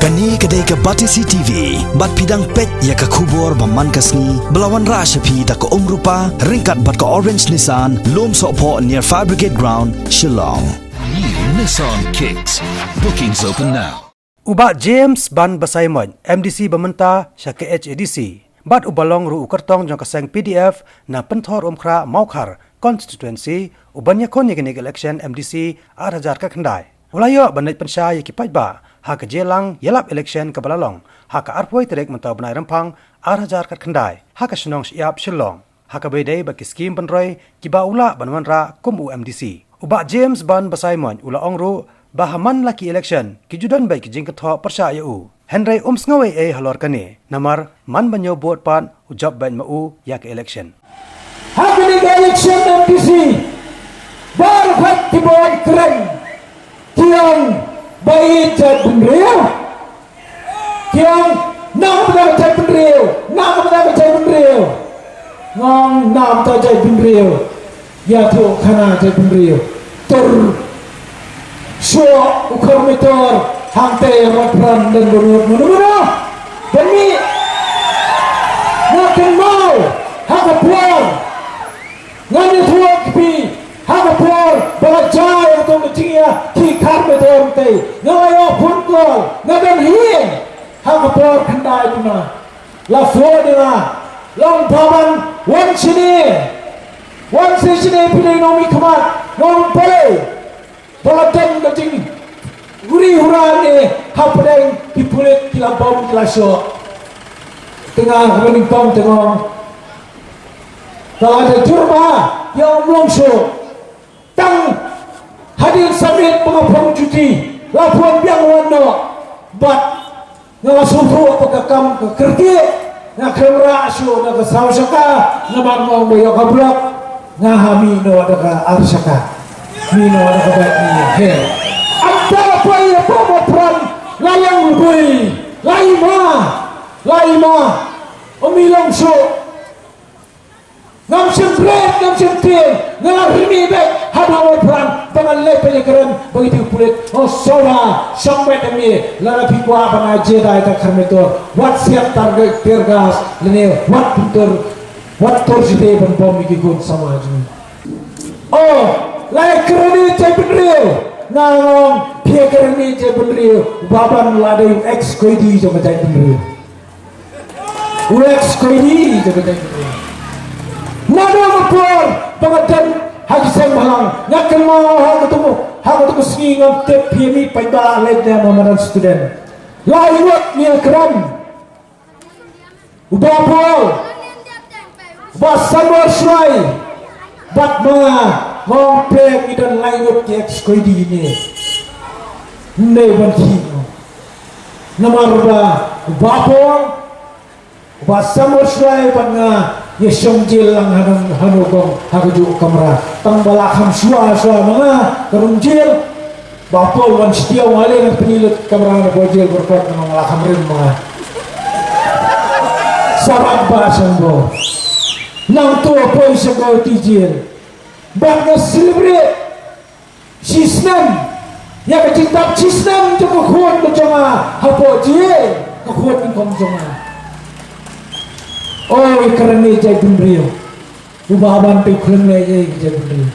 Kani kedai ke Batisi TV, bat pidang pet ya ke kubur baman kasni, belawan rashapi tak ke rupa, ringkat bat ke Orange Nissan, lom sokpo near Fire Brigade Ground, Shillong. New Nissan Kicks. Bookings open now. Uba James Ban Basaimon, MDC Bamenta, Syake HADC. Bat ubalong ru ukertong jong kaseng PDF na penthor umkra maukar constituency ubanya kon yegenik election MDC 8,000 ka khandai. Ulayo banai pensya yaki ba ha ka jelang yelap election ka balalong ha ka arpoi terek mentau banai rempang 8,000 ka khandai ha ka senong siap Shillong ha ka bedai bagi skim penroi kiba ula banwan ra kum MDC. Uba James Ban Basaimon ula ongru bahaman laki election kijudan baik jing ketho persya yu Henry umsngawe halor kane namar man banyo bot pan ujab ban mau yak election happening election MDC bar hat tiboy keren tiang bayi cai penriu tiang nam dah cai penriu ngong nam ta cai penriu ya tu khana cai penriu tur Syok ukur meter hantai rapran dan berut mana demi makin mau haka puar ngani tua kipi haka puar belajar atau mencingia kikar meter hantai ngalayo pun kol ngadan hieng haka puar kendai tuna la fuar dina long paman wan sini pilih nomi kemat nomi pale Baladan kecing guri hurane hapadeng dipulit kila bom kila syok tengah kening bom tengah kalau ada jurma yang belum syok tang hadir samit pengapung cuti lapuan biang wano bat ngalasupru pekakam kekerti ngakemra syok naga sausaka naman mau boyok kablok ngahami no daga arsaka Mino ada kebaiknya. Hei, ada apa ya peran layang lebih, laima, omilong so, ngam sempret, ngalahimi baik, hadawal peran, tangan lepel keren, begitu kulit, oh sola, sampai demi, lara pikwa pengaji dah itu kermetor, wat siap target tergas, lene, wat pintur, wat torsite pembom ikut sama aja. Oh. Lai kerani cai penriu, ngangong pia kerani cai penriu, baban ladai ex koidi jo cai penriu, ex koidi jo cai penriu. Nado ngapur, pengadan hagi sembang, ngaken mau hang ketemu singam tep pimi paiba lednya mamaran student. Lai wat ni keram, ubapol, basamor swai, batma. Ngomprek idan lainut ke ekskoidi ini ne bantino namar ba bapong ba samosrai banga yesong jilang hanugong haguju kamera tangbala kham suwa mga karunjil bapol wan setia wale ng penilut kamera na bojil berkot ng mga kamrin mga sarap ba sanggo nang tuwa po isang tijil Bangga celebrate Cisnam ya kecinta Cisnam jo kuat berjama hapo je kuat ingkong jama oh kerana jai bendrio ubahan pe kerana jai bendrio